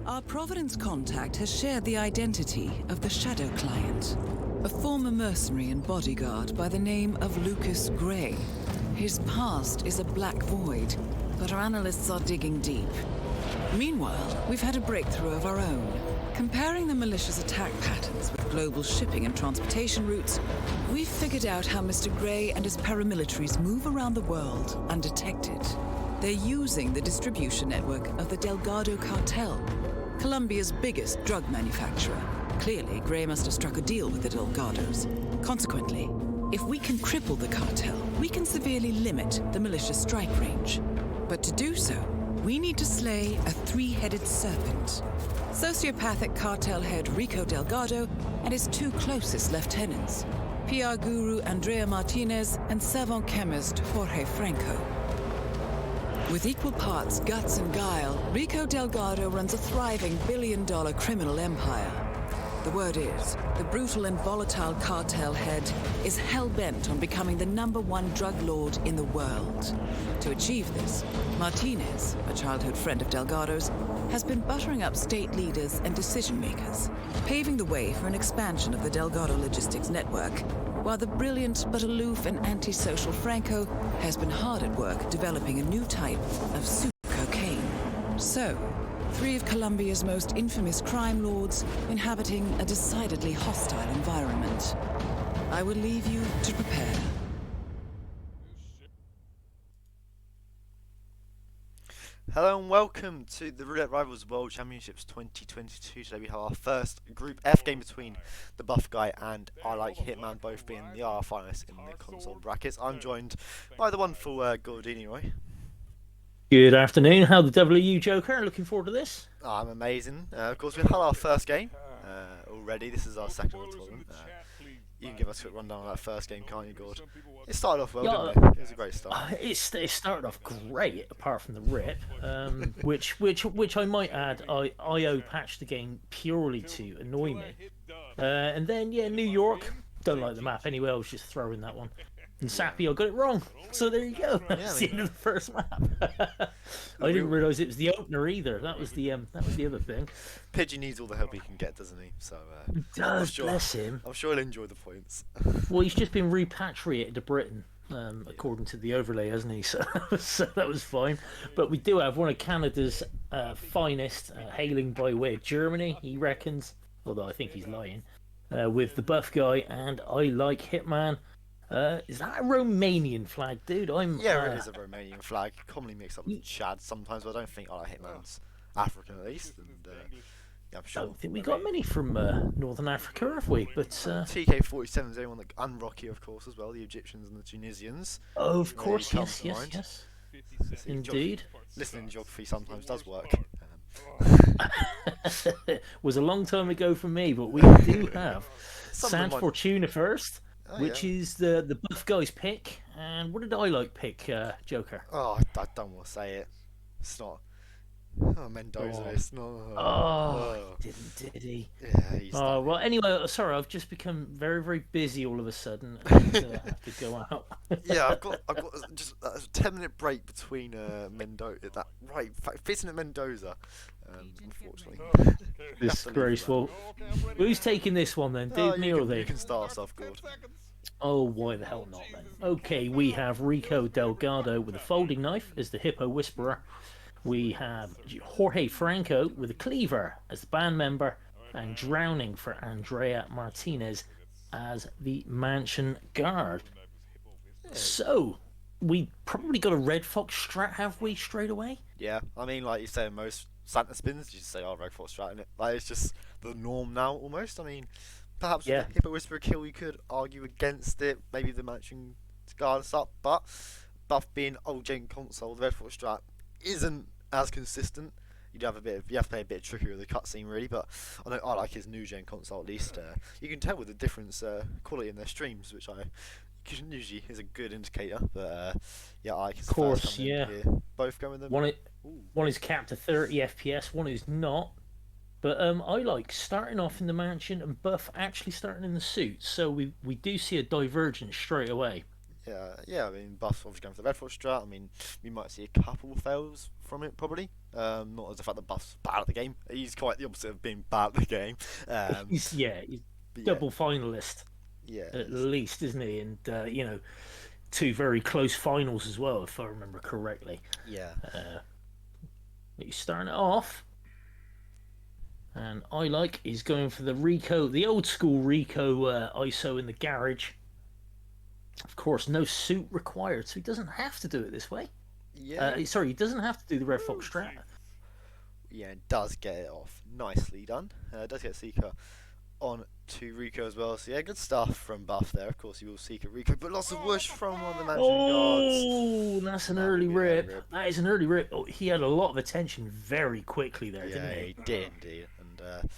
Our Providence contact has shared the identity of the Shadow Client, a former mercenary and bodyguard by the name of Lucas Gray. His past is a black void, but our analysts are digging deep. Meanwhile, we've had a breakthrough of our own. Comparing the militia's attack patterns with global shipping and transportation routes, we've figured out how Mr. Gray and his paramilitaries move around the world undetected. They're using the distribution network of the Delgado Cartel, Colombia's biggest drug manufacturer. Clearly, Gray must have struck a deal with the Delgados. Consequently, if we can cripple the cartel, we can severely limit the militia's strike range. But to do so, we need to slay a three-headed serpent. Sociopathic cartel head Rico Delgado and his two closest lieutenants, PR guru Andrea Martinez and savant chemist Jorge Franco. With equal parts guts and guile, Rico Delgado runs a thriving billion-dollar criminal empire. The word is, the brutal and volatile cartel head is hell-bent on becoming the #1 drug lord in the world. To achieve this, Martinez, a childhood friend of Delgado's, has been buttering up state leaders and decision-makers, paving the way for an expansion of the Delgado logistics network, while the brilliant but aloof and antisocial Franco has been hard at work developing a new type of super cocaine. So, three of Colombia's most infamous crime lords inhabiting a decidedly hostile environment. I will leave you to prepare. Hello and welcome to the Roulette Rivals World Championships 2022. Today we have our first Group F game between the Buff Guy and ILikeHitman, both being the RR finalists in the console brackets. I'm joined by the wonderful Gordini Roy. Good afternoon. How the devil are you, Joker? Looking forward to this. I'm amazing. Of course, we've had our first game already. This is our second of the tournament. You can give us a quick rundown of that first game, can't you, Gord? It started off well, didn't it? It was a great start. It started off great, apart from the rip, which I might add, IO patched the game purely to annoy me. And then, yeah, New York, don't like the map anyway, I was just throwing that one. And Sappy, I got it wrong. So there you go. That's the end of the first map. I didn't realise it was the opener either. That was the other thing. Pidgey needs all the help he can get, doesn't he? So he does, bless him. I'm sure he'll enjoy the points. Well, he's just been repatriated to Britain, according to the overlay, hasn't he? So that was fine. But we do have one of Canada's finest, hailing by way of Germany, he reckons. Although I think he's lying. With the Buff Guy and ILikeHitman. Is that a Romanian flag, dude? Yeah, it is a Romanian flag. Commonly mixed up with Chad sometimes, but I don't think ILikeHitman's African at least. And, yeah, I'm sure. I don't think we got many from Northern Africa, have we? But TK47 is anyone that Unrocky, of course, as well. The Egyptians and the Tunisians. Oh, of course, yes. Indeed. Listening to geography sometimes does work. Was a long time ago for me, but we do have San Fortuna first. Which is the Buff Guy's pick, and what did I like pick, Joker? Oh, I don't want to say it. It's not. Oh, Mendoza. It's not. Did he? Yeah, he's. Oh well. Anyway, sorry, I've just become very, very busy all of a sudden, and have to go out. Yeah, I've got just a 10-minute break between Mendoza. That fitting at Mendoza. Unfortunately. Disgraceful. Who's taking this one then? Dave, me or they? You can start us off, Gord. Oh, why the hell not then? Okay, we have Rico Delgado with a folding knife as the Hippo Whisperer. We have Jorge Franco with a cleaver as the band member, and Drowning for Andrea Martinez as the Mansion Guard. So, we probably got a Red Fox strat, have we, straight away? Yeah, I mean, like you say, most Santa spins, you just say, oh, Red Fox strat, and like, it's just the norm now, almost. I mean, perhaps with the Hippo Whisperer kill, you could argue against it, maybe the Mansion Guard us up, but Buff being old gen console, the Red Fox strat isn't as consistent. You have to play a bit trickier with the cutscene, really. But I know I like his new gen console at least. You can tell with the difference quality in their streams, which usually is a good indicator. But yeah, I can. Of course, yeah. Both going with them. One is capped to 30 FPS. One is not. But I like starting off in the mansion and Buff actually starting in the suit. So we do see a divergence straight away. Yeah. I mean, Buff's obviously going for the Red Fox strat. I mean, we might see a couple fails from it, probably. Not as the fact that Buff's bad at the game. He's quite the opposite of being bad at the game. He's double finalist. Yeah, at least, isn't he? And you know, 2 very close finals as well, if I remember correctly. Yeah. He's starting it off, and is going for the Rico, the old school Rico ISO in the garage. Of course, no suit required, so he doesn't have to do it this way. Yeah. Sorry, he doesn't have to do the Red Fox strat. Yeah, it does get it off. Nicely done. Does get Seeker on to Rico as well. So yeah, good stuff from Buff there. Of course, he will Seeker Rico, but lots of whoosh from one of the mansion guards. Oh, that's an early rip. That is an early rip. Oh, he had a lot of attention very quickly there, didn't he? Yeah, he did indeed. And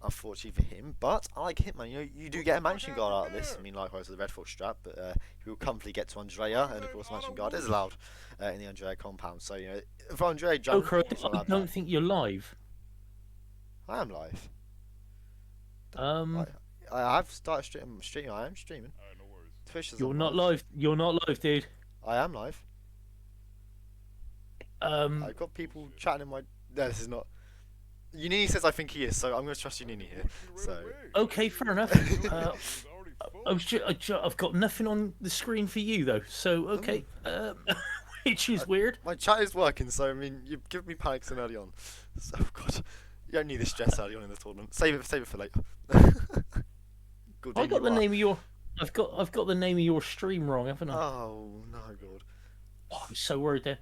unfortunately for him, but I like Hitman. You know, you do get a mansion guard out of this. I mean, likewise with the Red Fox strap, but he will comfortably get to Andrea, and of course, mansion guard is allowed in the Andrea compound. So you know, if Andrea jumps, I don't think you're live. I am live. I have started streaming. I am streaming. No worries. Twitch is You're not live. You're not live, dude. I am live. I've got people chatting in my. No, this is not. Unini says I think he is, so I'm going to trust Unini here. So. Okay, fair enough. I've got nothing on the screen for you though, so okay. Which is weird. My chat is working, so I mean, you've given me panics early on. So God, you don't need this stress early on in the tournament. Save it for later. I got the name of your. I've got the name of your stream wrong, haven't I? Oh no, God. Oh, I'm so worried there.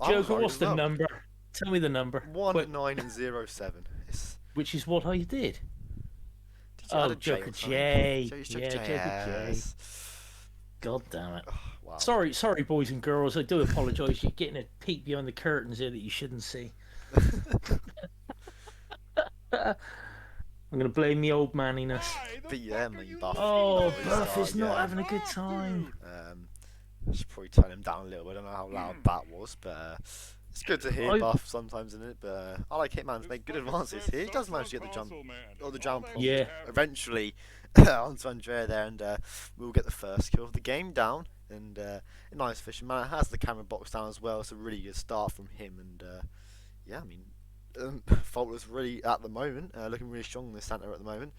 Joker, what's the number? Tell me the number. 1907. Which is what I did. Did you Oh, add a Joker J. J. Yeah, Joker J. God damn it. Oh, wow. Sorry, boys and girls. I do apologise. You're getting a peek behind the curtains here that you shouldn't see. I'm going to blame the old maniness. But yeah, man, Buff. Oh, Buff is not having a good time. I should probably turn him down a little bit. I don't know how loud that was, but it's good to hear Buff sometimes, isn't it? But I like Hitman to make good advances here. He does manage to get the jump Yeah. Eventually onto Andrea there, and we'll get the first kill of the game down. And a nice fishing man has the camera box down as well. It's a really good start from him. And yeah, I mean, Faultless really at the moment looking really strong in the centre at the moment.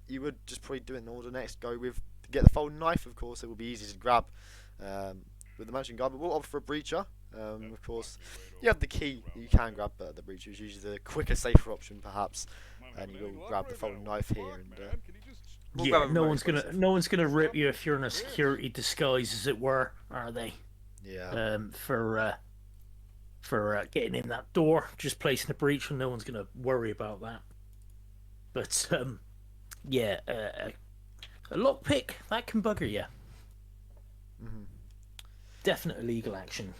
You would just probably do it in order next. Go with get the folding knife, of course. It will be easy to grab with the mansion guard, but we'll opt for a breacher. Of course, you have the key you can grab, but the breacher is usually the quicker, safer option, perhaps. And you will grab the folding knife here, and yeah, no one's gonna rip you if you're in a security disguise, as it were, are they? Yeah. For getting in that door, just placing a breach, and no one's gonna worry about that. But yeah, a lockpick that can bugger you. Mm-hmm. Definite illegal action.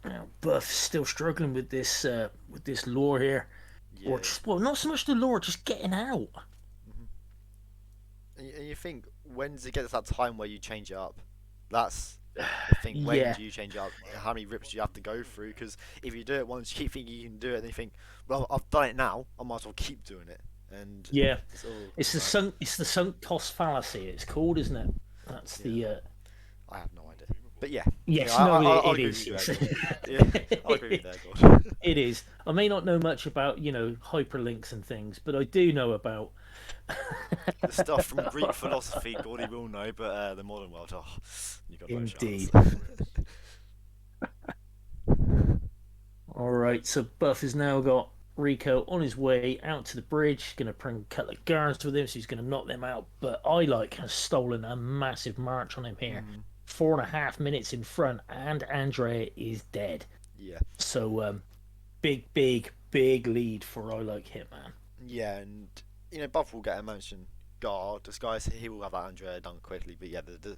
Now, Buff's still struggling with this lure here, or just, well, not so much the lure, just getting out. Mm-hmm. And you think, when does it get to that time where you change it up? That's the thing. When do you change it up? How many rips do you have to go through? Because if you do it once, you keep thinking you can do it, and you think, well, I've done it now, I might as well keep doing it. And yeah, it's the sunk cost fallacy. It's called, isn't it? That's the. I have no idea, but yeah. Yes, yeah, no, it is. Yeah, I'll agree with that, God. It is. I may not know much about hyperlinks and things, but I do know about the stuff from Greek philosophy. Gordy will know, but the modern world, you got no indeed. chance. All right, so Buff has now got Rico on his way out to the bridge. Going to bring a couple of guards with him, so he's going to knock them out. But has stolen a massive march on him here. 4.5 minutes in front, and Andrea is dead. Yeah. So big lead for ILikeHitman. Yeah, and Buff will get a mansion guard disguise. He will have that Andrea done quickly. But yeah, the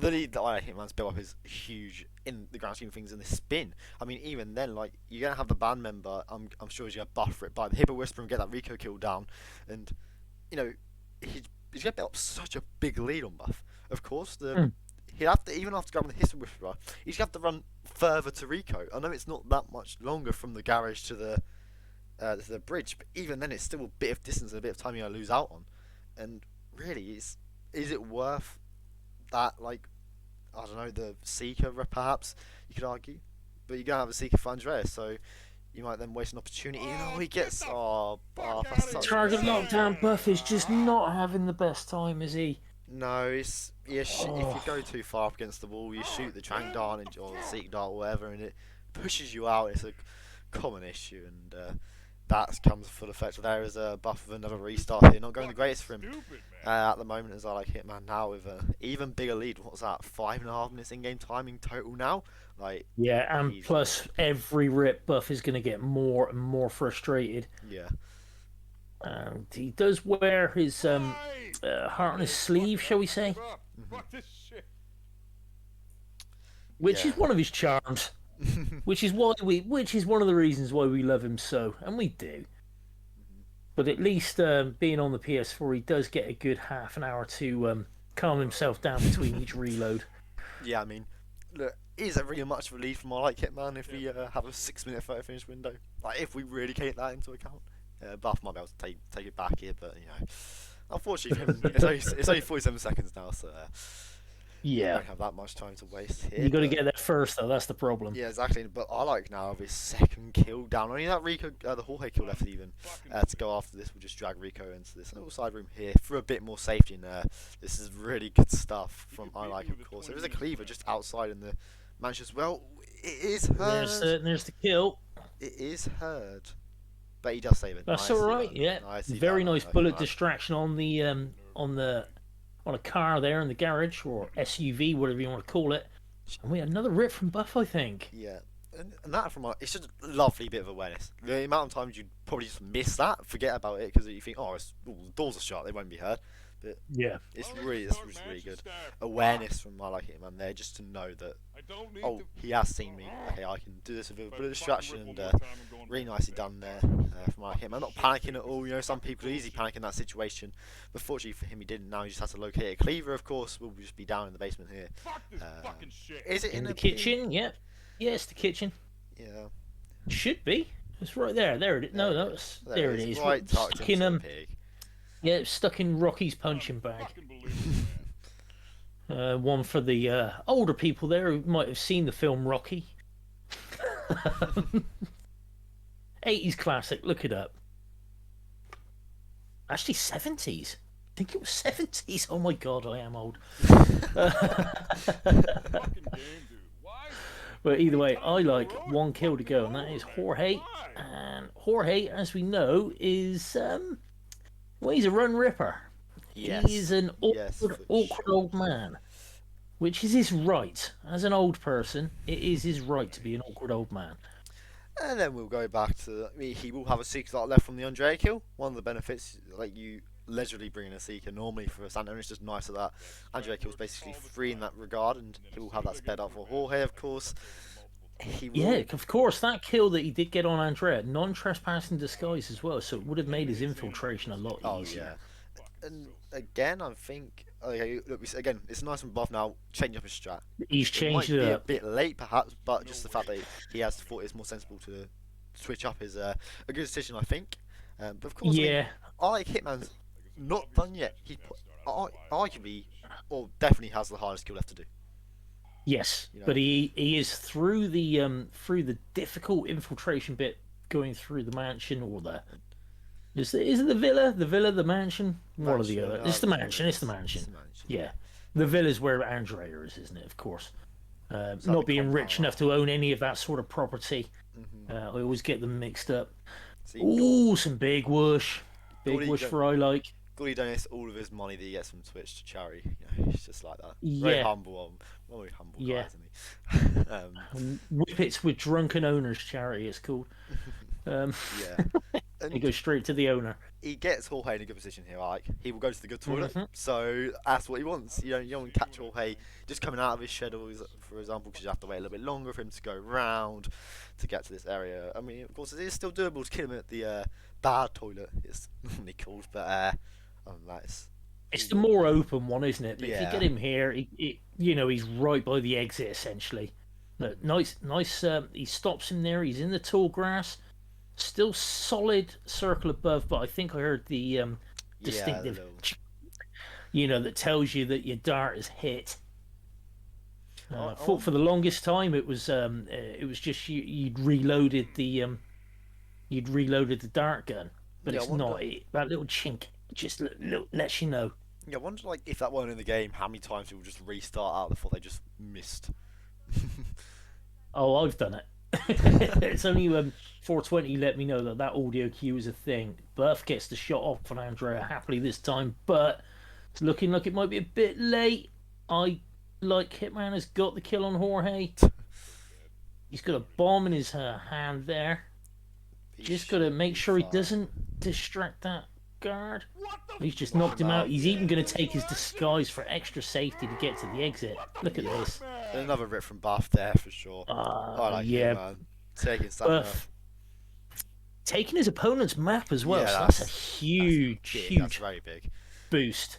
lead that ILikeHitman's built up is huge in the grand scheme of things in this spin. I mean, even then, like, you're gonna have the band member. I'm sure he's gonna buffer it by the Hippo Whisperer and get that Rico kill down. And he's gonna build up such a big lead on Buff. Of course, he'll have to, even after grabbing the Hippo Whisperer, he's gonna have to run further to Rico. I know it's not that much longer from the garage to the bridge, but even then, it's still a bit of distance and a bit of time you're gonna lose out on. And really, is it worth that? Like, I don't know, the Seeker perhaps you could argue. but you're gonna have a Seeker for Andreas, so you might then waste an opportunity. He gets Buff. That's such Target lockdown. Buff is just not having the best time, is he? No, it's if you go too far up against the wall, you shoot the Trank Dart or the Seek Dart or whatever, and it pushes you out. It's a common issue, and that comes full effect. There is a Buff with another restart here, not going the greatest for him at the moment as ILikeHitman now with an even bigger lead. What's that? 5.5 minutes in-game timing total now. Like yeah, and plus every rip Buff is going to get more and more frustrated. Yeah. And he does wear his heart on his sleeve, shall we say? Which is one of his charms. which is one of the reasons why we love him so, and we do. But at least being on the PS4, he does get a good half an hour to calm himself down between each reload. Yeah, I mean, look, is it really much of a lead from ILikeHitman if we have a 6-minute photo finish window? Like, if we really take that into account? Buff might be able to take it back here, but, you know, unfortunately for him, it's only 47 seconds now, so yeah, don't have that much time to waste here. You got to get there first, though. That's the problem. Yeah, exactly. But I like now of his second kill down. Only that Rico, the Jorge kill left even to go after this. We'll just drag Rico into this little side room here for a bit more safety. And this is really good stuff from ILike, of course. There is a cleaver just outside in the mansion as well. It is heard. There's the kill. It is heard. But he does save it. That's all right. Yeah, very nice bullet distraction on a car there in the garage, or SUV, whatever you want to call it. And we had another rip from Buff, I think. Yeah, and that from it's just a lovely bit of awareness. The amount of times you'd probably just miss that, forget about it, because you think, oh, the doors are shut, they won't be heard. But yeah, it's really good awareness from ILikeHitman there, just to know that, oh, he has seen me. Okay, I can do this with a bit of distraction, and really nicely done there from ILikeHitman. Not panicking at all. You know, some people easily panic in that situation, but fortunately for him, he didn't. Now he just has to locate a cleaver. Of course, we'll just be down in the basement here. Is it in the kitchen? Yep. Yeah, it's the kitchen. Yeah. Should be. It's right there. There it is. No, there it is. Right, stuck in pig. Yeah, it's stuck in Rocky's punching bag. One for the older people there who might have seen the film Rocky. 80s classic, look it up. Actually, 70s. I think it was 70s. Oh my god, I am old. But either way, I like one kill to go, and that is Jorge. And Jorge, as we know, is well, he's a run ripper. Yes. He's an awkward old man, which is his right. As an old person, it is his right to be an awkward old man. And then we'll go back to, he will have a Seeker Dart left from the Andrea kill. One of the benefits, like, you leisurely bring in a Seeker normally for a Santa, it's just nice that Andrea kill is basically free in that regard, and he will have that sped up for Jorge, of course. Yeah, of course, that kill that he did get on Andrea, non-trespassing disguise as well, so it would have made his infiltration a lot easier. Yeah. And again, I think, okay, look, again, it's nice and Buff now, change up his strat. He's changed it up. A bit late, perhaps, but just the fact that he has thought it's more sensible to switch up is a good decision, I think. But of course, yeah, ILikeHitman's not done yet. He arguably, or definitely has the hardest kill left to do. Yes, you know? But he is through the difficult infiltration bit, going through the mansion, or is it the villa, the mansion, one or the other. It's the mansion. It's the mansion. Yeah, the villa's where Andrea is, isn't it? Of course. Not being rich enough to own any of that sort of property, I always get them mixed up. Ooh, some big whoosh, for ILike. He donates all of his money that he gets from Twitch to charity. You know, he's just like that. Very humble, very humble guy, isn't he? Whippets with Drunken Owners charity, it's called. Yeah. And he goes straight to the owner. He gets Jorge in a good position here. Like, he will go to the good toilet, so that's what he wants. You don't want to catch Jorge just coming out of his shed, for example, because you have to wait a little bit longer for him to go round to get to this area. I mean, of course, it is still doable to kill him at the bad toilet. It's normally called, but it's the more open one, isn't it? But if you get him here, he's right by the exit essentially. Look, nice. He stops him there. He's in the tall grass. Still solid circle above, but I think I heard the distinctive, that tells you that your dart is hit. For the longest time, it was just you'd reloaded the dart gun, but it's not. That little chink just lets you know. Yeah, I wonder like if that weren't in the game, how many times people just restart out before they just missed. Oh, I've done it. It's only 420 let me know that audio cue is a thing. Buff gets the shot off on Andrea happily this time, but it's looking like it might be a bit late. ILikeHitman has got the kill on Jorge. He's got a bomb in his hand there. Just got to make sure he doesn't distract that guard. He's just knocked him out. He's even going to take his disguise for extra safety to get to the exit. Look at this. Another rip from Buff there for sure. Yeah. Taking Buff. Taking his opponent's map as well. Yeah, so that's a huge that's very big boost.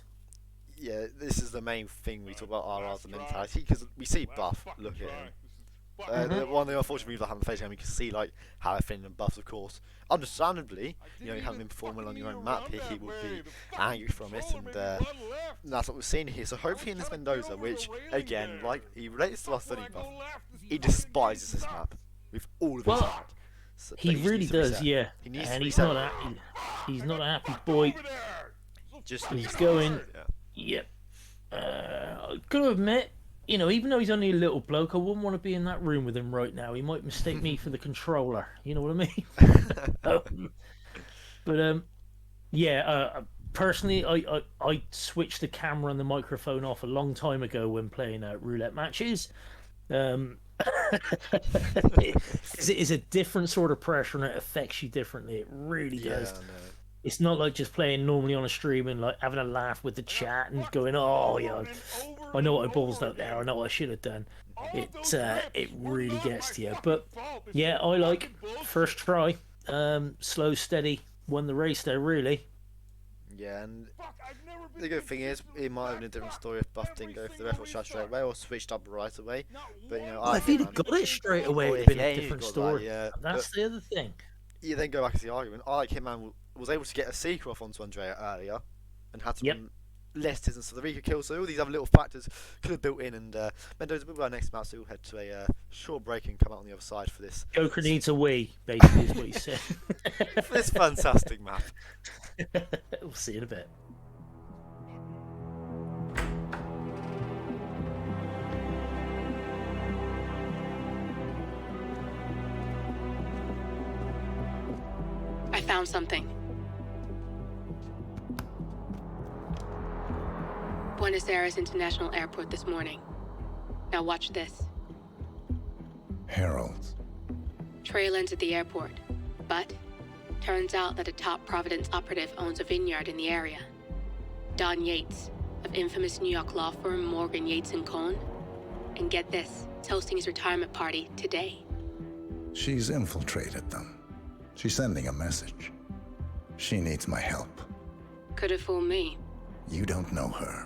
Yeah, this is the main thing we talk about RR's mentality, because we see Buff, look at him. One of the unfortunate moves I haven't faced him, you can see like how they're and Buffs, of course. Understandably, you haven't been performing on your own map here, he would be angry from it, and that's what we're seeing here. So hopefully in this Mendoza, which again, like he relates to us, doesn't he, Buff? He despises this map with all of his heart. So he really does, yeah. He needs and to he's not a happy boy. He's going. Yep. Gotta admit, even though he's only a little bloke, I wouldn't want to be in that room with him right now. He might mistake me for the controller. You know what I mean? Personally, I switched the camera and the microphone off a long time ago when playing roulette matches. It is a different sort of pressure and it affects you differently. It really does. It's not like just playing normally on a stream and like having a laugh with the chat and going, "Oh yeah, I know what I balls out there. I know what I should have done." It really gets to you. But yeah, I like first try, slow, steady, won the race there really. Yeah, and the good thing is, it might have been a different story if Buff didn't go for the rifle shot straight away or switched up right away. But if he'd have got it straight away, it'd have been a different story. That's the other thing. You then go back to the argument. ILikeHitman was able to get a seeker off onto Andrea earlier and had to run less distance to the Rika kill, so all these other little factors could have built in, and Mendoza will be our next match, so we'll head to a short break and come out on the other side for this. Joker needs a wee, basically, is what he said. For this fantastic map. We'll see in a bit. I found something. Buenos Aires International Airport this morning. Now watch this. Heralds. Trail ends at the airport, but turns out that a top Providence operative owns a vineyard in the area. Don Yates, of infamous New York law firm Morgan, Yates & Cohn. And get this, is hosting his retirement party today. She's infiltrated them. She's sending a message. She needs my help. Could have fooled me. You don't know her.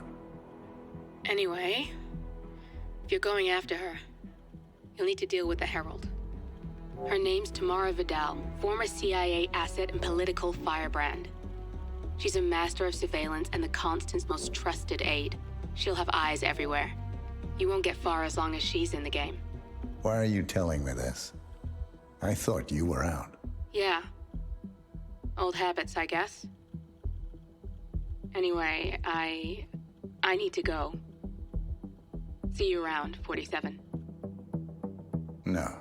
Anyway, if you're going after her, you'll need to deal with the Herald. Her name's Tamara Vidal, former CIA asset and political firebrand. She's a master of surveillance and the Constant's most trusted aide. She'll have eyes everywhere. You won't get far as long as she's in the game. Why are you telling me this? I thought you were out. Yeah. Old habits, I guess. Anyway, I need to go. See you around, 47. No,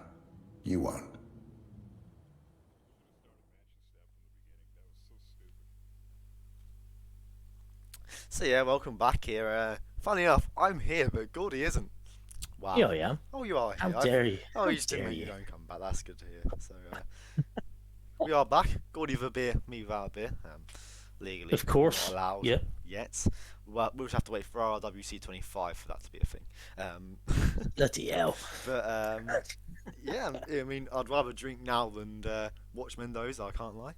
you won't. So yeah, welcome back here. Funny enough, I'm here, but Gordy isn't. Wow. Yeah, I am. Oh, you are How here. dare you? Oh, you still you don't come back. That's good to hear. So we are back. Gordy with a beer, me without a beer. Legally, of course, not allowed yet. Well, we'll just have to wait for RRWC22 for that to be a thing. Bloody hell. But yeah, I mean, I'd rather drink now than watch Mendoza. I can't lie.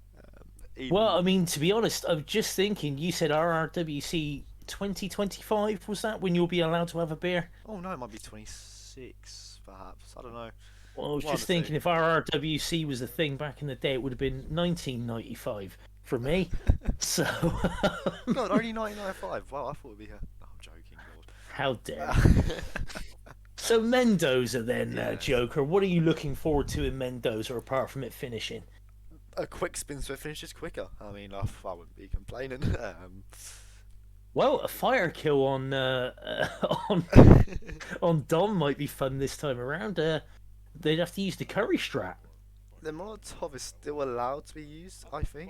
Well, I mean, to be honest, I'm just thinking. You said RRWC 2025. Was that when you'll be allowed to have a beer? Oh no, it might be 26, perhaps. I don't know. Well, I was just thinking, if RRWC was a thing back in the day, it would have been 1995 for me. So. God, only 1995. Wow, I thought it'd be. I'm joking. God. How dare. So Mendoza then, Yeah. Joker. What are you looking forward to in Mendoza apart from it finishing? A quick spin so it finishes quicker. I mean, I wouldn't be complaining. Well, a fire kill on on on Dom might be fun this time around. They'd have to use the curry strat. The Molotov is still allowed to be used, I think.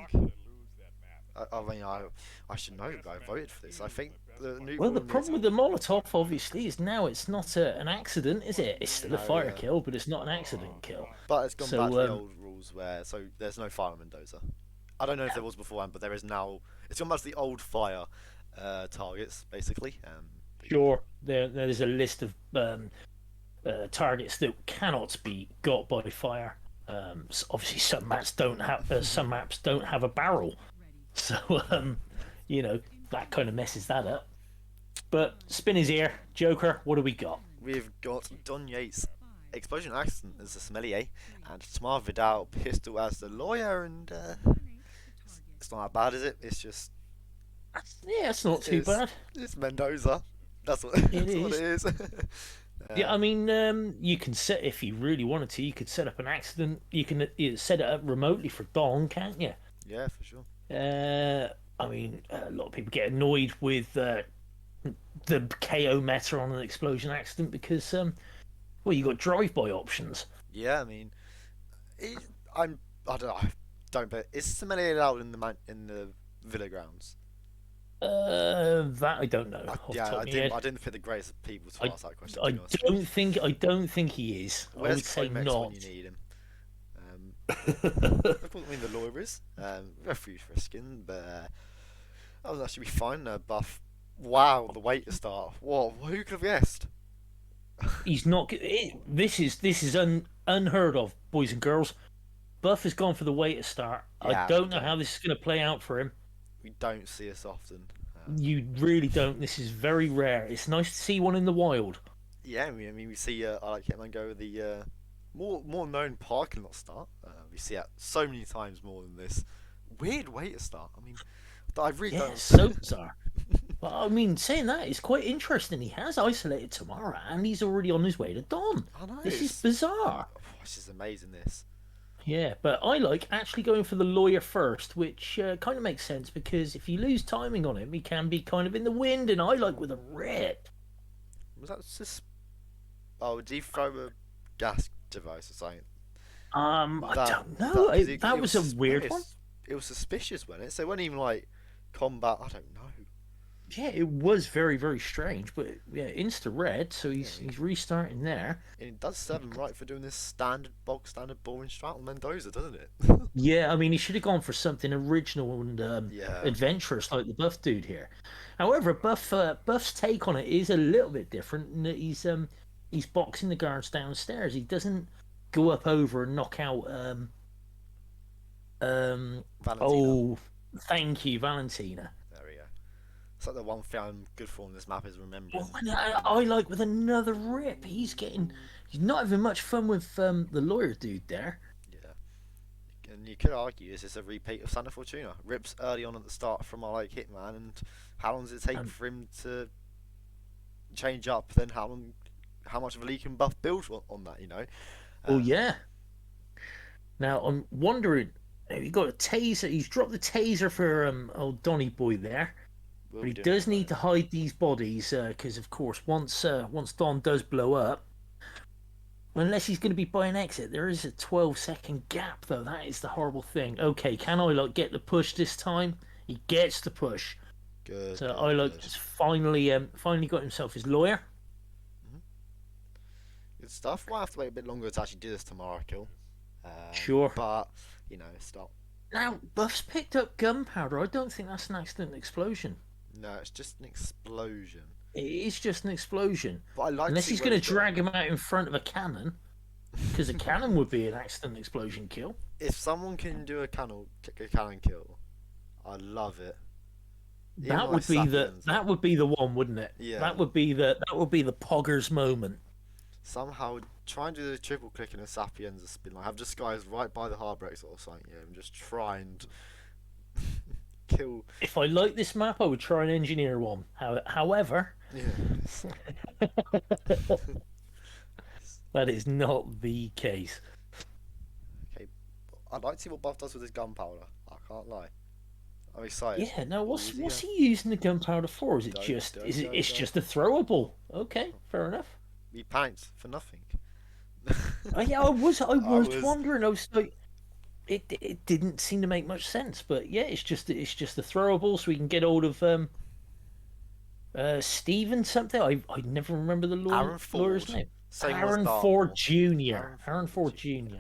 I mean, I should know. I voted for this. I think the new. Well, the problem with the Molotov, obviously, is now it's not an accident, is it? It's still a fire kill, but it's not an accident kill. But it's gone back to the old rules where there's no fire on Mendoza. I don't know if there was beforehand, but there is now. It's gone back to the old fire targets, basically. Sure, there's a list of targets that cannot be got by fire. Obviously, some maps don't have a barrel, so you know that kind of messes that up. But spin his ear, Joker. What do we got? We've got Don Yates, explosion accident as the sommelier, and Tamar Vidal pistol as the lawyer, and it's not that bad, is it? It's just it's not too bad. It's Mendoza. That's what it is. Yeah, I mean, you can set if you really wanted to. You could set up an accident. You can set it up remotely for Dawn, can't you? Yeah, for sure. I mean, a lot of people get annoyed with the KO meta on an explosion accident because, well, you got drive-by options. Yeah, I mean, I don't bet. Is sommelier allowed in the Villa grounds? That I don't know. I didn't think the greatest of people to ask that question. I don't think he is. Where's I would say not. When you need him? Of course, I mean the lawyer is refuge for a skin, but that should be fine. Buff. Wow, the way to start. What? Who could have guessed? He's not. This is unheard of, boys and girls. Buff has gone for the way to start. Yeah, I don't know how this is going to play out for him. We don't see this often. You really don't. This is very rare. It's nice to see one in the wild. Yeah, I mean we see ILikeHitman go with the more known parking lot start. We see it so many times more than this. Weird way to start. I mean, I really don't. So bizarre. But I mean, saying that is quite interesting. He has isolated Tamara, and he's already on his way to Dawn. I know, this is bizarre. This is amazing. This. Yeah, but I like actually going for the lawyer first, which kind of makes sense because if you lose timing on him, he can be kind of in the wind, and I like with a rip. Was that just? Oh, did he throw a gas device or something? I don't know. That was a weird one. It was suspicious, wasn't it? So it wasn't even like combat. I don't know. Yeah, it was very, very strange, but yeah, insta red, so he's restarting there. And it does serve him right for doing this standard boring strat on Mendoza, doesn't it? Yeah, I mean, he should have gone for something original and adventurous like the Buff dude here. However, Buff's take on it is a little bit different in that he's boxing the guards downstairs. He doesn't go up over and knock out Valentina. Oh, thank you, Valentina. It's like the one thing I'm good for on this map is remembering. Oh, I like with another rip. He's not having much fun with the lawyer dude there. Yeah, and you could argue is this a repeat of Santa Fortuna? Rips early on at the start from ILikeHitman, and how long does it take for him to change up? Then how much of a leak and buff build on that? You know. Oh yeah. Now I'm wondering. He got a taser. He's dropped the taser for old Donny boy there. But he does need to hide these bodies because, of course, once Don does blow up, unless he's going to be by an exit, there is a 12-second gap, though. That is the horrible thing. Okay, can I get the push this time? He gets the push. Good. So I just finally got himself his lawyer. Mm-hmm. Good stuff. We'll have to wait a bit longer to actually do this tomorrow, kill. Sure. But it's not. Now Buff's picked up gunpowder. I don't think that's an accident explosion. No, it's just an explosion. It is just an explosion. But I like unless he's going to drag him out in front of a cannon, because a cannon would be an accident explosion kill. If someone can do a cannon kill, I love it. That would be the one, wouldn't it? Yeah. That would be the poggers moment. Somehow try and do the triple click in a Sapienza spin. Have just guys right by the hard brakes or something, and just try and kill. If I like this map, I would try and engineer one. However, yeah. That is not the case. Okay, I'd like to see what Buff does with his gunpowder. I can't lie. I'm excited. Yeah, now Ooh, is what's he he using the gunpowder for? Is it Don't- just don't- is it don't- it's don't. just a throwable? Okay, fair enough. He panicked for nothing. Yeah, I was was- wondering. I was like, it didn't seem to make much sense, but yeah, it's just a throwable, so we can get hold of Stephen something. I never remember the Aaron lawyer's Ford. name. Same as Aaron Dartmoor. Ford Jr. Aaron Aaron Ford Ford Jr.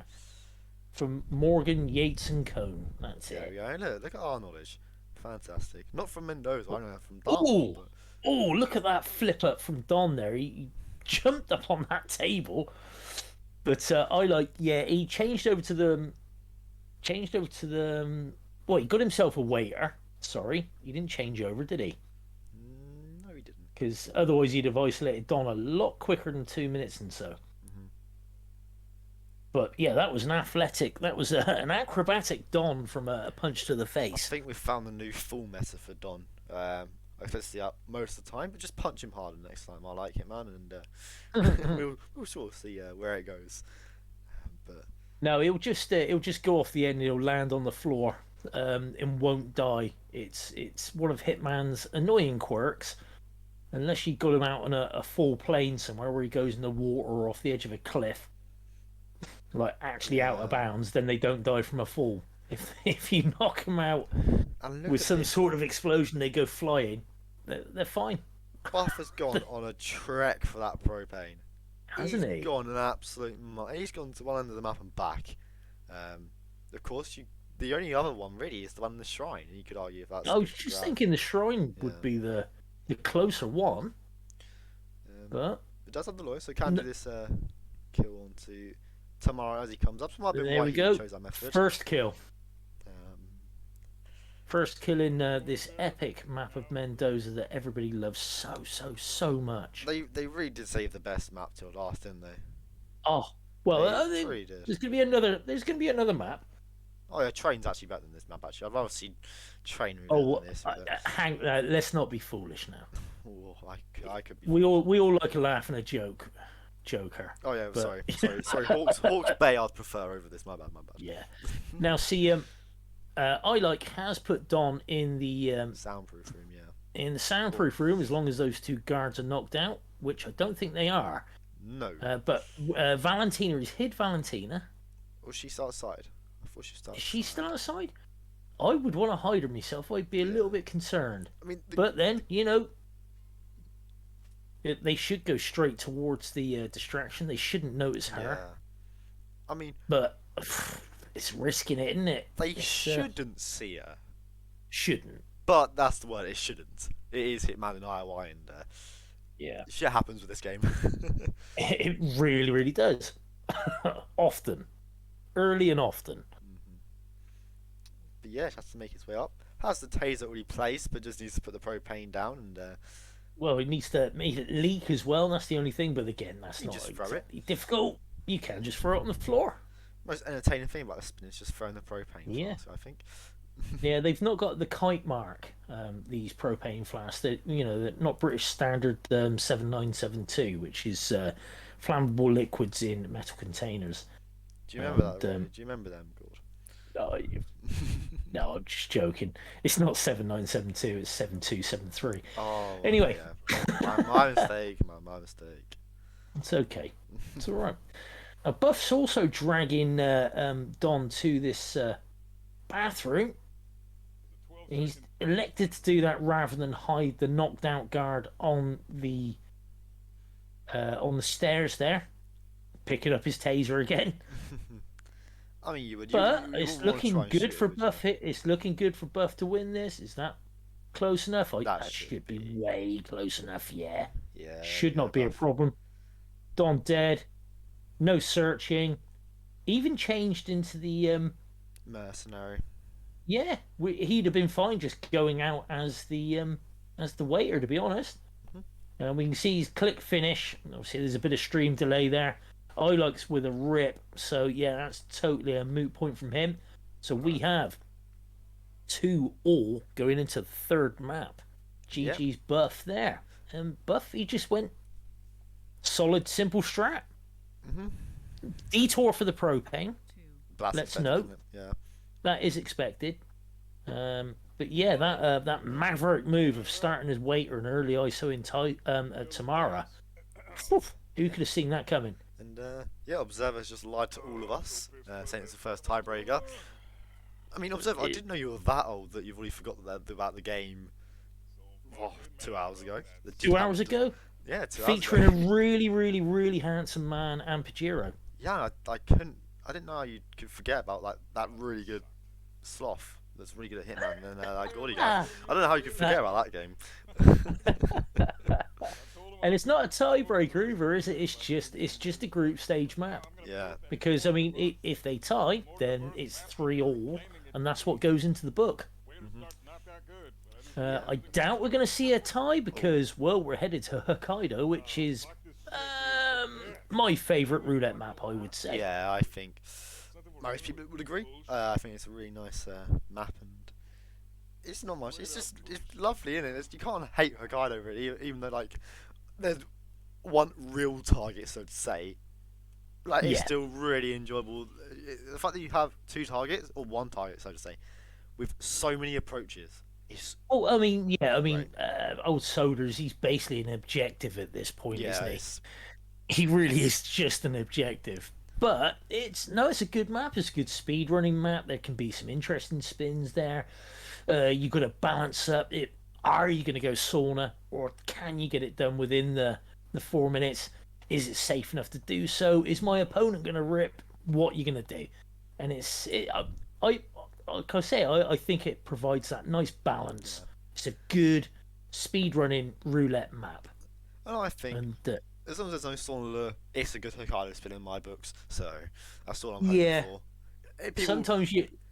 From Morgan, Yates and Cohn. That's There it. we go. Look at our knowledge. Fantastic. Not from Mendoza. I know that from Oh, Dartmoor. oh! Look at that flip up from Don there. He jumped up on that table. But yeah, he changed over to the well, he got himself a waiter. Sorry, he didn't change over, did he? No, he didn't. Because otherwise he'd have isolated Don a lot quicker than 2 minutes and so. But yeah, that was an an acrobatic Don from a punch to the I face. think we've found the new full meta for Don. I expect to see that most of the time, but just punch him harder next time. I like it, man, and we'll sort of see where it goes. But No, he'll just go off the end. He'll land on the floor, and won't die. It's one of Hitman's annoying quirks. Unless you got him out on a full plane somewhere where he goes in the water or off the edge of a cliff, like actually out of bounds, then they don't die from a fall. If you knock them out with some sort of explosion, they go flying. They're fine. Buff has gone on a trek for that propane. Hasn't he? He's gone an absolute. He's gone to one end of the map and back. Of course, the only other one really is the one in the shrine, and you could argue if that's. I was just thinking the shrine would be the closer one, but it does have the lawyer, so can do this kill onto Tamara as he comes up. So might be there why we he go. chose that method. First kill. Um, First kill in this epic map of Mendoza that everybody loves so much. They really did save the best map till last, didn't they? Oh well, They really did. there's gonna be another map. Oh yeah, Train's actually better than this map. Actually, I'd rather see Train Oh, than this. hang, let's not be foolish now. Oh, I could be. We all like a laugh and a joker. Oh yeah, but- sorry. Hawks Bay I'd prefer over this. My bad. Yeah. Now see, has put Don in the Soundproof room, yeah. in the soundproof room as long as those two guards are knocked out, which I don't think they are. No. But Valentina, he's hid Valentina. Or she start outside. I thought she started. Is she still outside? I would want to hide her myself. I'd be a little bit concerned. I mean, But then, they should go straight towards the distraction. They shouldn't notice her. yeah. I mean, But it's risking it, isn't it? they shouldn't see her. Shouldn't. But that's the word. It shouldn't. It is Hitman in ILY, and Yeah. shit happens with this game. It really, really does. Often. Early and often. But yeah, it has to make its way up. Has the taser already placed, but just needs to put the propane down and. Well, it needs to make it leak as well. That's the only thing. But again, that's You not just throw it. exactly difficult. You can just throw it on the floor. Most entertaining thing about the spin is just throwing the propane Yeah. flask, I think. Yeah, they've not got the kite mark. These propane flasks. They're not British standard 7972, which is flammable liquids in metal containers. Do you remember that? And, Rory? Do you remember them, Gord? Oh, no, I'm just joking. It's not 7972. It's 7273. Oh. Anyway. Yeah. my mistake. My mistake. It's okay. It's all right. Buff's also dragging Don to this bathroom. He's elected to do that rather than hide the knocked out guard on the stairs there, picking up his taser again. I mean, you would. But you it's wouldn't wanna looking try and good shoot for it, would you? Buff. It's looking good for Buff to win this. Is that close enough? That should should be way close enough. Yeah. Yeah. Should not be a problem. Don dead. No searching. Even changed into the mercenary. Yeah, he'd have been fine just going out as the waiter, to be honest. We can see his click finish. Obviously, there's a bit of stream delay there. ILike's with a rip, so yeah, that's totally a moot point from him. So we have 2-2 going into the third map. GG's Buff there. And Buff, he just went solid, simple strat. Detour for the propane. That's Let's expected, know. isn't it? Yeah. That is expected. But yeah, that maverick move of starting as waiter and early ISO at Tamara. Whew, who could have seen that coming? And yeah, Observer's just lied to all of us, saying it's the first tiebreaker. I mean, Observer, I didn't know you were that old that you've already forgot about the game. 2 hours ago. 2 hours ago? Yeah, 2 hours Featuring ago. a really, really, really handsome man and Pajero. Yeah, I didn't know how you could forget about that really good sloth that's really good at Hitman and that Gordy guy. I don't know how you could forget about that game. And it's not a tiebreaker either, is it? It's just a group stage map. Yeah. Because I mean, if they tie, then it's 3-3, and that's what goes into the book. I doubt we're going to see a tie because, well, we're headed to Hokkaido, which is my favourite roulette map, I would say. Yeah, I think most people would agree. I think it's a really nice map, and it's not much. It's lovely, isn't it? You can't hate Hokkaido really, even though like there's one real target, so to say. Like it's still really enjoyable. The fact that you have two targets or one target, so to say, with so many approaches. Oh, I mean, old Solders, he's basically an objective at this point, isn't he? He really is just an objective. But it's a good map. It's a good speedrunning map. There can be some interesting spins there. You've got to balance up. Are you going to go sauna, or can you get it done within the 4 minutes? Is it safe enough to do so? Is my opponent going to rip? What are you going to do? And like I say, I think it provides that nice balance. It's a good speedrunning roulette map. And I think as long as there's no sauna lure, it's a good Hokkaido spin in my books. So that's all I'm hoping for.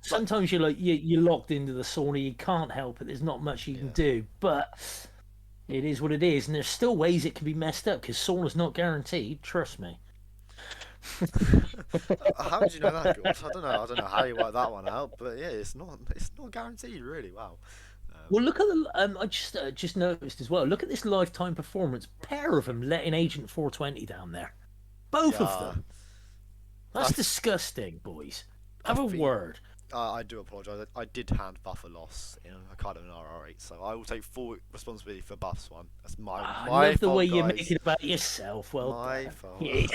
Sometimes you're locked into the sauna. You can't help it. There's not much you can do, but it is what it is. And there's still ways it can be messed up because sauna's not guaranteed. Trust me. How did you know that, George? I don't know how you worked that one out, but yeah, it's not guaranteed, really. Wow. Well, look at the. I just noticed as well. Look at this lifetime performance. Pair of them letting Agent 420 down there. Both of them. That's disgusting, boys. Have a word. I do apologise. I did hand buff a loss in Hokkaido and RR8, so I will take full responsibility for buff's one. That's my I love fault, the way guys. you make it about yourself. Well, my fault. Yeah.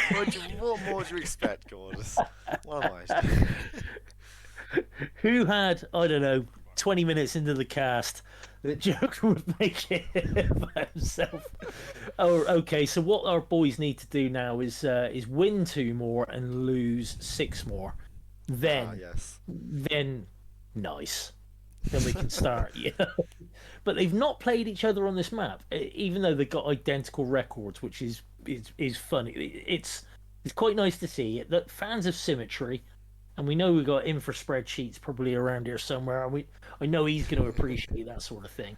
What more do you expect, Gordis? What am I? Who had, I don't know, 20 minutes into the cast that Joker would make it about himself? Oh, okay. So what our boys need to do now is win 2 more and lose 6 more. Then nice. Then we can start. But they've not played each other on this map, even though they've got identical records, which is funny. It's quite nice to see it. That fans of symmetry. And we know we've got infra spreadsheets probably around here somewhere, and I know he's going to appreciate that sort of thing.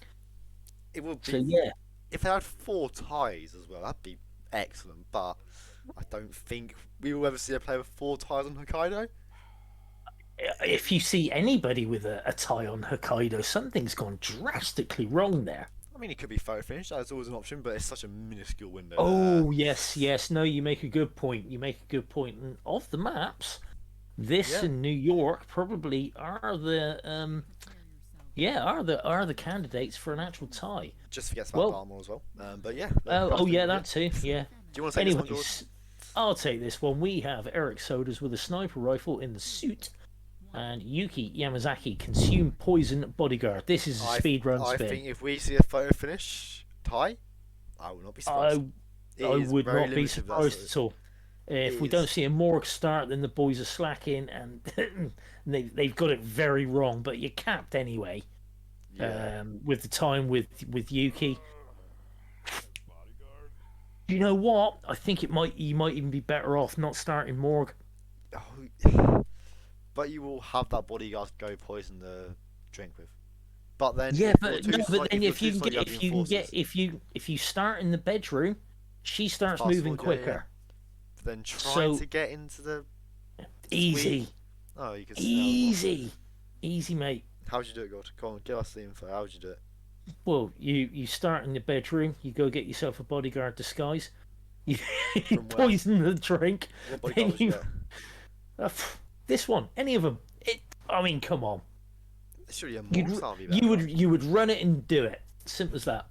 It would be. So, yeah. If they had 4 ties as well, that'd be excellent. But I don't think we will ever see a player with 4 ties on Hokkaido. If you see anybody with a tie on Hokkaido, something's gone drastically wrong there. I mean, it could be photo finish. That's always an option, but it's such a minuscule window. Oh, yes. No, you make a good point. And of the maps, this and New York probably are the candidates for an actual tie. Just forget about Dartmoor as well. But yeah. That too. Yeah. Do you want to take this one, George? I'll take this one. We have Eric Sodas with a sniper rifle in the suit, and Yuki Yamazaki consume poison bodyguard. This is a speedrun spin. I think if we see a photo finish tie, I will not be surprised. I would not be surprised at all. If we don't see a morgue start, then the boys are slacking, and they've got it very wrong. But you're capped anyway. With the time with Yuki. You know what? I think you might even be better off not starting morgue. Oh, but you will have that bodyguard to go poison the drink with. But then if you start in the bedroom, she starts moving quicker. Then trying to get into the easy. Oh, you can easy, mate. How'd you do it, God? Come on, give us the info. How'd you do it? Well, you start in the bedroom. You go get yourself a bodyguard disguise. You From where? poison the drink. What body then colours you you- get? This one, any of them. I mean, come on. Surely a You'd, monster be you better. would you would run it and do it. Simple as that.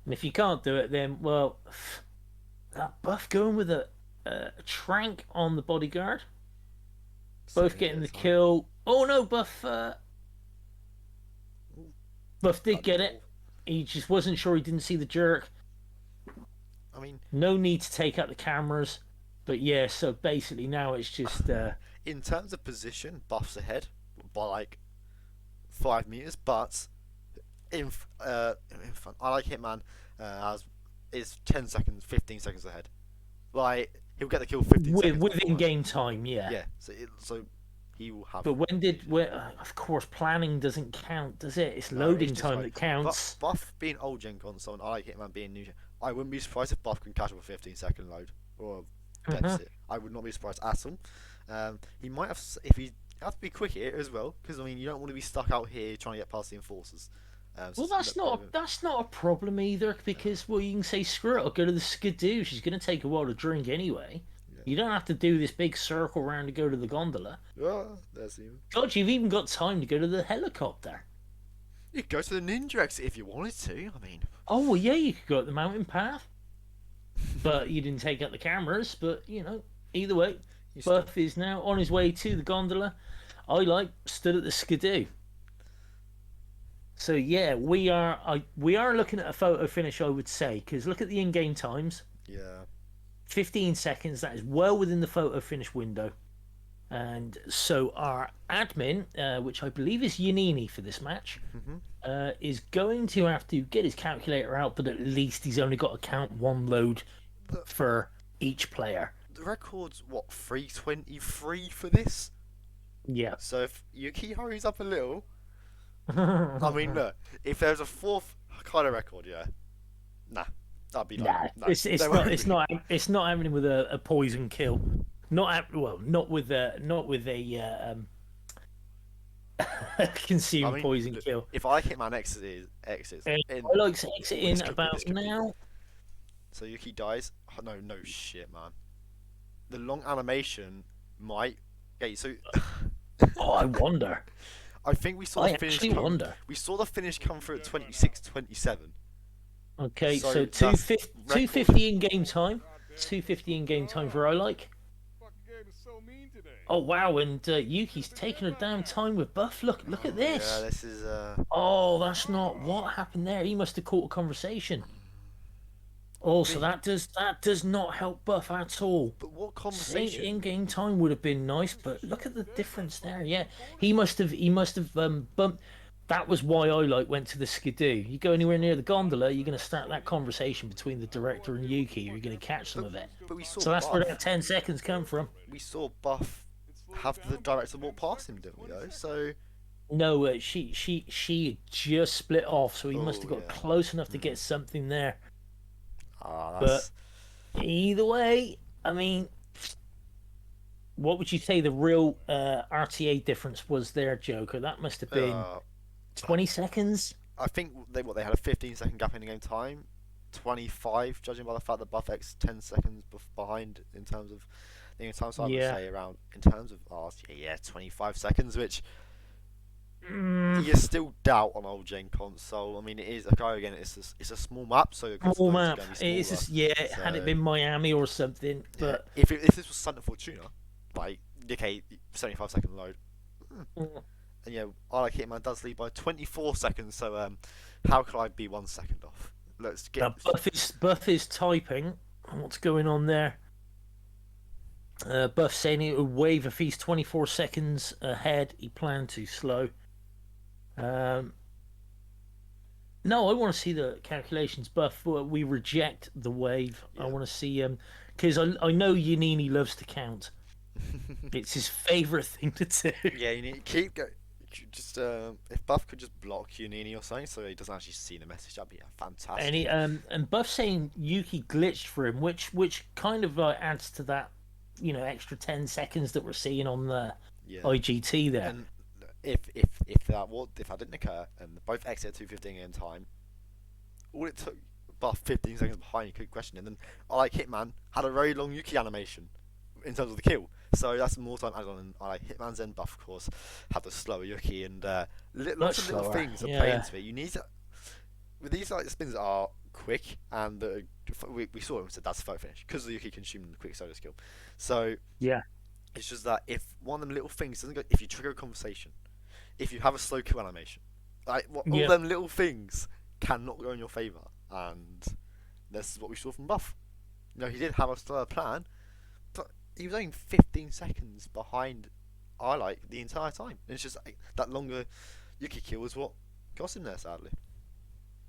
And if you can't do it, then well, that Buff going with a trank on the bodyguard. Both Same getting here, the so- kill. Oh no, Buff. Buff did Got get the it. He just wasn't sure. He didn't see the jerk. I mean, No need to take out the cameras. But yeah, so basically now it's just. in terms of position, Buff's ahead by like 5 meters, but in front, I like Hitman is 10 seconds, 15 seconds ahead. Like he'll get the kill 15 seconds With before us. in-game time, yeah. Yeah, so he will have. But of course, planning doesn't count, does it? It's No, loading it's just time like- that counts. Buff being old gen console, and I like Hitman being new gen. I wouldn't be surprised if Buff can catch up a 15-second load or a deficit. I would not be surprised at all. He might have, if he has to be quick here as well, because I mean you don't want to be stuck out here trying to get past the enforcers. So Well, that's not a problem either, because well, you can say screw it, I'll go to the skidoo. She's going to take a while to drink anyway. Yeah. You don't have to do this big circle round to go to the gondola. There's him. God, you've even got time to go to the helicopter. You could go to the ninja exit if you wanted to. I mean, Oh well, yeah, you could go up the mountain path, but you didn't take out the cameras. But you know, either way, you still- Buff is now on his way to the gondola. Stood at the skidoo. So yeah, we are looking at a photo finish, I would say, because look at the in-game times. yeah. 15 seconds. That is well within the photo finish window. And so our admin, which I believe is Yanini for this match, is going to have to get his calculator out, but at least he's only got to count one load for each player. The record's what 323 for this. Yeah. So if Yuki hurries up a little, I mean, look, if there's a fourth kind of record, yeah, nah, that'd be like, Nah, it's not happening with a poison kill. Not with a consume poison look, kill. If I hit my exits, And in, I like exiting this could be- about this could be- now. so Yuki dies. Oh, no shit, man. The long animation might. Okay, so Oh, I wonder. I think we saw I the finish. actually wonder. We saw the finish come through at 26:27. Okay, So so that's 250 in game time. 250 in game time for I like. Oh wow, and Yuki's taking a damn time with Buff. Look at this. Yeah, this is Oh, that's not what happened there. He must have caught a conversation. Also, that does not help Buff at all. But what Same conversation? in-game time would have been nice, but look at the difference there. Yeah, he must have bumped. That was why I went to the skidoo. You go anywhere near the gondola, you're going to start that conversation between the director and Yuki. You're going to catch some of it. But we saw So that's where Buff. that 10 seconds come from. We saw Buff have the director walk past him, didn't we? Though, so No, she had just split off, so he must have got yeah. close enough to get something there. that's, Either way, I mean, what would you say the real RTA difference was there, Joker? That must have been 20 seconds. I think they had a 15-second gap in the game time, 25, judging by the fact that Buff X 10 seconds behind in terms of the game time. So I would say around in terms of RTA, 25 seconds, which you still doubt on old gen console. I mean, it is again. It's a small map, so the Small console map. is gonna be It's smaller. just, had it been Miami or something, but if this was Santa Fortuna, like okay, 75-second load. And yeah, I like Hitman does lead by 24 seconds. So how could I be 1 second off? Let's get. now Buff is typing. What's going on there? Buff saying he would wave if he's 24 seconds ahead. He planned to slow. No, I want to see the calculations. Buff, we reject the wave. Yeah. I want to see because I know Yanini loves to count. It's his favourite thing to do. Yeah, you need to keep going. Just if Buff could just block Unini or something, so he doesn't actually see the message, that'd be fantastic. And and Buff saying Yuki glitched for him, which kind of adds to that, extra 10 seconds that we're seeing on the IGT there. And if that didn't occur and both exit 2:15 in time, all it took Buff 15 seconds behind, you could question it. And then ILikeHitman had a very long Yuki animation in terms of the kill. So that's more time added on. And ILikeHitman's end Buff, of course, had the slower Yuki, and lots of little things that play into it. You need to, with these like spins that are quick, and we saw it and said that's the photo finish because the Yuki consumed the quick solo skill. So yeah, it's just that if one of them little things doesn't go, if you trigger a conversation, if you have a slow kill animation, like all them little things cannot go in your favour, and this is what we saw from Buff. You know, he did have a slower plan, but he was only 15 seconds behind ILike the entire time. And it's just like, that longer Yuki kill was what got him there, sadly.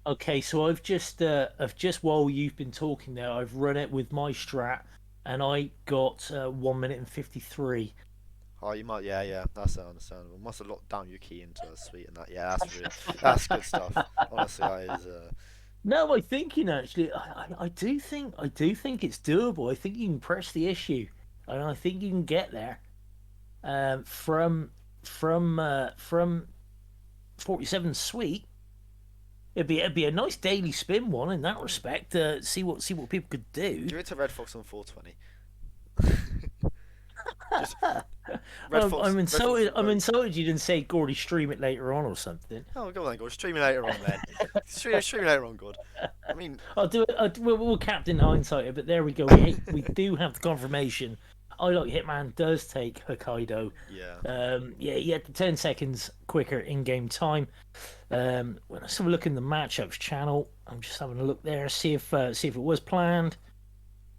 Okay, so I've just while you've been talking there, I've run it with my strat, and I got 1 minute and 53. Oh, you might, yeah, that's understandable. Must have locked down Yuki into a suite and that. Yeah, that's good stuff. Honestly, that is. No, I'm thinking actually, I do think it's doable. I think you can press the issue, and I think you can get there. From 47 suite. It'd be a nice daily spin one in that respect. See what people could do. Give it to Red Fox on 420. I'm insulted you didn't say Gordy stream it later on or something. Oh, go on then, Gord. Stream it later on then. stream it later on, Gord. I mean, I'll do it. We'll Captain Hindsight it, but there we go. We do have the confirmation. ILikeHitman does take Hokkaido. Yeah. He had 10 seconds quicker in-game time. When I have a look in the matchups channel, I'm just having a look there, see if it was planned.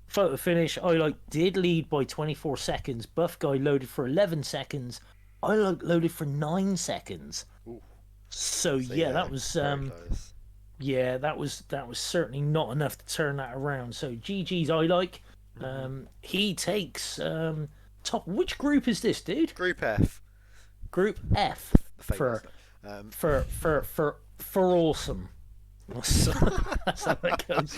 Photo finish, ILike did lead by 24 seconds. Buff guy loaded for 11 seconds. ILike loaded for 9 seconds. Ooh. So yeah, that was close. Yeah, that was certainly not enough to turn that around. So GG's ILike. He takes top. Which group is this, dude? Group F. Group F for awesome. That's how it goes.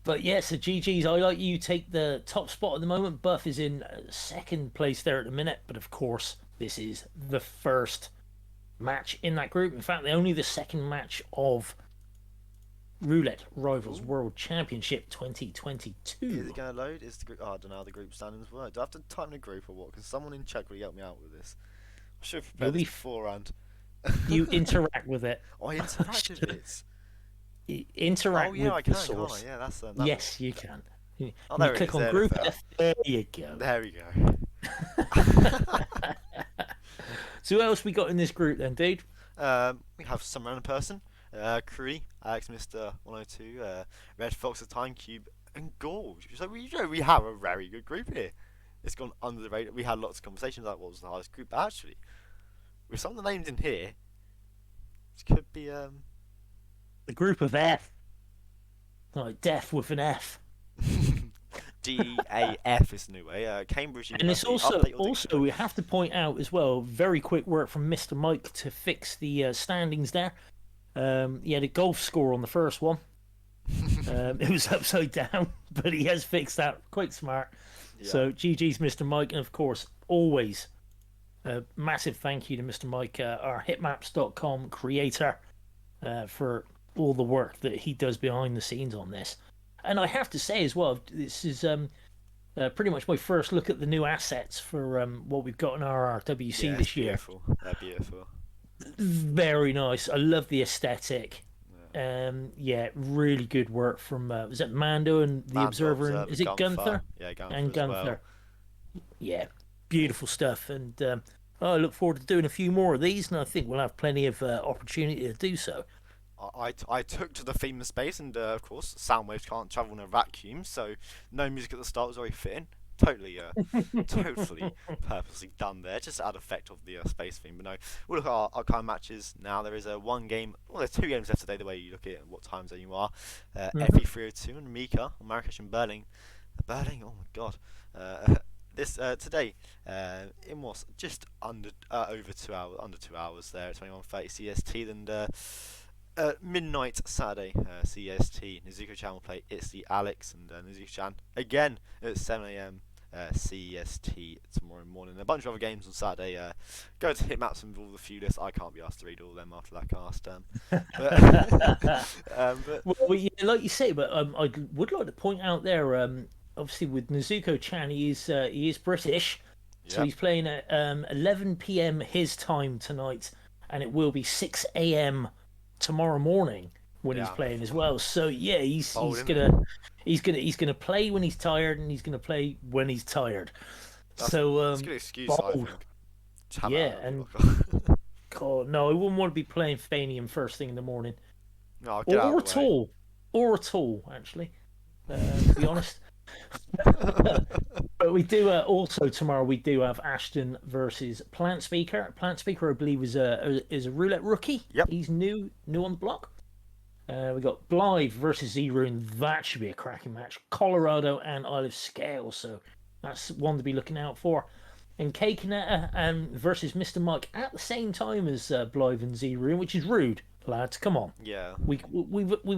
But yeah, so GG's ILike. You take the top spot at the moment. Buff is in second place there at the minute, but of course this is the first match in that group. In fact, only the second match of Roulette Rivals World Championship 2022. Is it going to load? Is the group? Oh, I don't know how the group standings work. Do I have to type in a group or what? Can someone in chat really help me out with this? I should have prepared this beforehand. You interact with it. Oh, I interact with it. Interact with the source. Can't I? Yeah, that's yes, you can. Oh, there click on Group F. There you go. There we go. So who else we got in this group then, dude? We have some random person. Cree, Alex Mr. 102, Red Fox, the Time Cube, and Gorge. So we have a very good group here. It's gone under the radar. We had lots of conversations like what was the hardest group, but actually, with some of the names in here, this could be the group of F. Like death with an F. DAF is the new way. Cambridge University. And it's also we have to point out as well, very quick work from Mr. Mike to fix the standings there. He had a golf score on the first one. It was upside down, but he has fixed that. Quite smart. Yeah. So GG's Mr. Mike, and of course always a massive thank you to Mr. Mike, our hitmaps.com creator, for all the work that he does behind the scenes on this. And I have to say as well, this is pretty much my first look at the new assets for what we've got in our RRWC this year. They're beautiful. Very nice. I love the aesthetic. Really good work from was it Mando and the Observer? And, is it Gunther? Yeah, Gunther and Gunther. Well. Yeah, beautiful stuff. And I look forward to doing a few more of these, and I think we'll have plenty of opportunity to do so. I took to the theme of space, and of course, sound waves can't travel in a vacuum, so no music at the start was very fitting. Totally purposely done there, just to add effect of the space theme. But no, we'll look at our kind of matches now. There is one game, well, there's 2 games left today, the way you look at it, what time zone you are. FE302 and Mika on Marrakesh and Berlin. Berlin, oh my god. This today, it was just under over 2 hours, under 2 hours there at 21:30 CST, and midnight Saturday CST. Nezuko Chan will play It's the Alex, and Nezuko Chan again at 7 AM CEST tomorrow morning. A bunch of other games on Saturday. Go to Hitmaps and all the few lists. I can't be asked to read all of them after that cast. But Well, yeah, like you say, but I would like to point out there, obviously with Nezuko-chan, he is British, so he's playing at 11 p.m. his time tonight, and it will be 6 a.m. tomorrow morning when he's playing as well. So yeah, he's gonna play when he's tired, and he's gonna play when he's tired. that's So a good excuse, I think. To have yeah, that and out. God, no, I wouldn't want to be playing Fanium first thing in the morning, No, get out or of the at way. all, or at all, actually. To be honest. But we do also tomorrow. We do have Ashton versus Plant Speaker. Plant Speaker, I believe, is a roulette rookie. Yep. He's new on the block. We got Blythe versus Zero. That should be a cracking match. Colorado and Isle of Scale, so that's one to be looking out for. And K Kaneta versus Mr. Mike at the same time as Blythe and Zero, which is rude, lads. Come on. Yeah. We've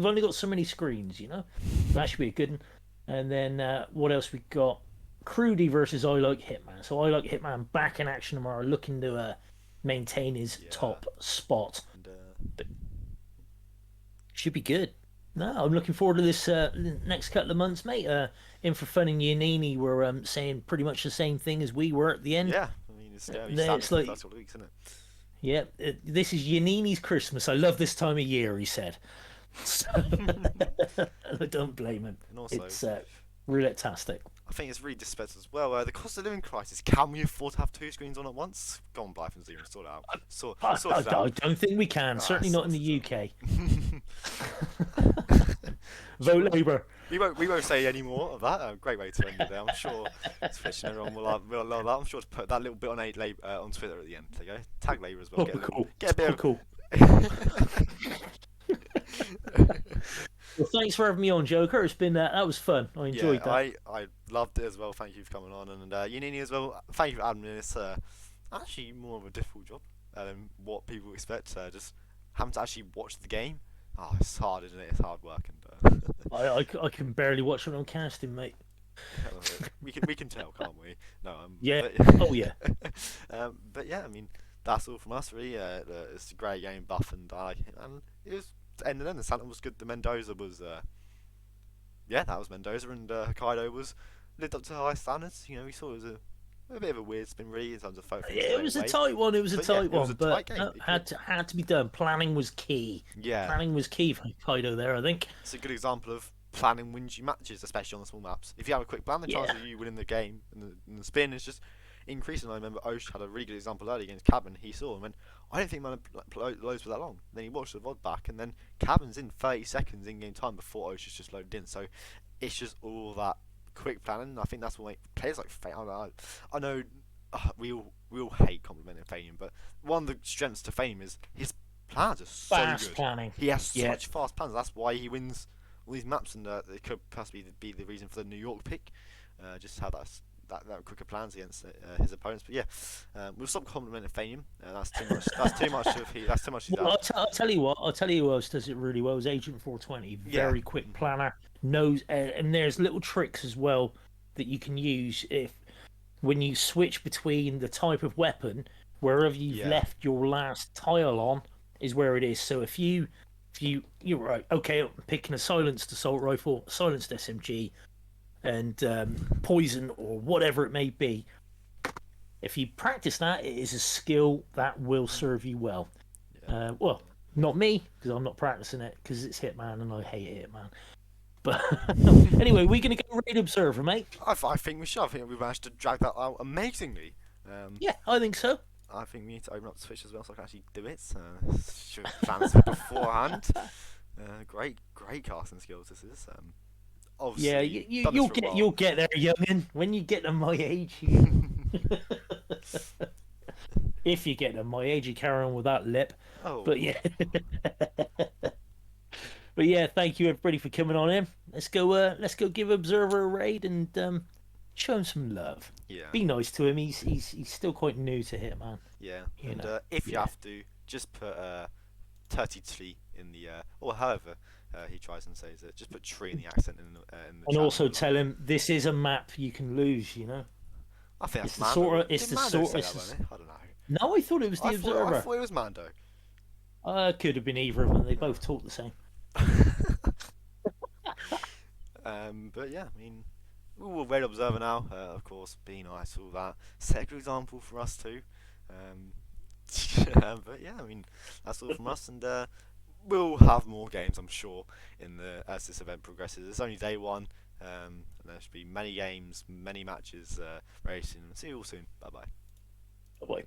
only got so many screens, you know. That should be a good one. And then what else we got? Crudy versus ILikeHitman. So ILikeHitman back in action tomorrow, looking to maintain his top spot. And, Should be good. No, I'm looking forward to this next couple of months, mate. In for Fun and Yanini were saying pretty much the same thing as we were at the end. yeah, I mean, it's like, that's all the weeks, isn't it? Yeah, this is Yanini's Christmas. I love this time of year, he said. So, I don't blame him. And also, It's roulette-tastic. I think it's really disrespectful as well. The cost of living crisis. Can we afford to have two screens on at once? Go on, Blythe and Zero, sort it out. Sort it I out. don't think we can. Certainly not in the UK. UK. Vote Labour. We won't say any more of that. Great way to end it there. I'm sure Twitch and everyone will love that. I'm sure to put that little bit on on Twitter at the end. There you go. Tag Labour as well. Get a bit of cool. Well, thanks for having me on, Joker. It's been that was fun. I enjoyed that. I loved it as well. Thank you for coming on, and Yanini as well. Thank you for admin. It's actually more of a difficult job than what people expect. Just having to actually watch the game. Oh, it's hard, isn't it? It's hard work, and I can barely watch it on casting, mate. we can tell, can't we? No, yeah. But, Oh yeah. But yeah, I mean that's all from us really. It's a great game, Buff, and I like it, and it was ending. The Santa was good. The Mendoza was that was Mendoza, and Hokkaido was lived up to high standards. You know, we saw it was a bit of a weird spin really in terms of photo. Yeah, it was a tight one. It was a tight one, but game. Had to be done. Planning was key. Yeah, planning was key for Hokkaido there. I think it's a good example of planning wins you matches, especially on the small maps. If you have a quick plan, the chance of you winning the game and the spin is just increasing. I remember Osh had a really good example earlier against Cabin. He saw and went, I don't think my loads were that long. Then he watched the VOD back, and then Cabin's in 30 seconds in game time before Osh just loaded in. So it's just all that quick planning. I think that's what players like Fame. I know we all hate complimenting Fame, but one of the strengths to Fame is his plans are so fast good. planning. He has such fast plans. That's why he wins all these maps, and it could possibly be the reason for the New York pick. Just how that quicker plans against his opponents. But yeah, we'll stop complimenting Fanium. That's too much. That's too much of he. That's too much. Well, I'll tell you what. I'll tell you who else does it really well is Agent 420. Very quick planner. Knows, and there's little tricks as well that you can use when you switch between the type of weapon. Wherever you've left your last tile on is where it is. So if you're right, okay, I'm picking a silenced assault rifle, silenced SMG, and poison or whatever it may be. If you practice that, it is a skill that will serve you well. Well, not me, because I'm not practicing it, because it's Hitman and I hate Hitman. But anyway, we're going to go Raid Observer, mate. I think we should. I think we managed to drag that out amazingly. Yeah, I think so. I think we need to open up Switch as well so I can actually do it. Should have planned it beforehand. Great casting skills this is. Obviously, yeah, you'll get there, youngin. When you get to my age, if you get to my age, you carry on with that lip. Oh. But yeah, but yeah, thank you everybody for coming on in. Let's go give Observer a raid and show him some love. Yeah. Be nice to him. He's still quite new to Hitman. Yeah. And if you have to, just put 33 in the or however he tries and says it. Just put tree in the accent in the And chat. also tell him this is a map you can lose. You know. I think It's that's the Mando. sort of. It's Did the Mando sort. say It's that, wasn't it? I don't know. No, I thought it was the I Observer. thought it was Mando. Could have been either of them. They both talk the same. But yeah, I mean, we'll Red Observer now. Of course, be nice, all that. Set a good example for us too. But yeah, I mean, that's all from us, and we'll have more games, I'm sure, as this event progresses. It's only day one, and there should be many games, many matches very soon. See you all soon. Bye bye. Bye bye.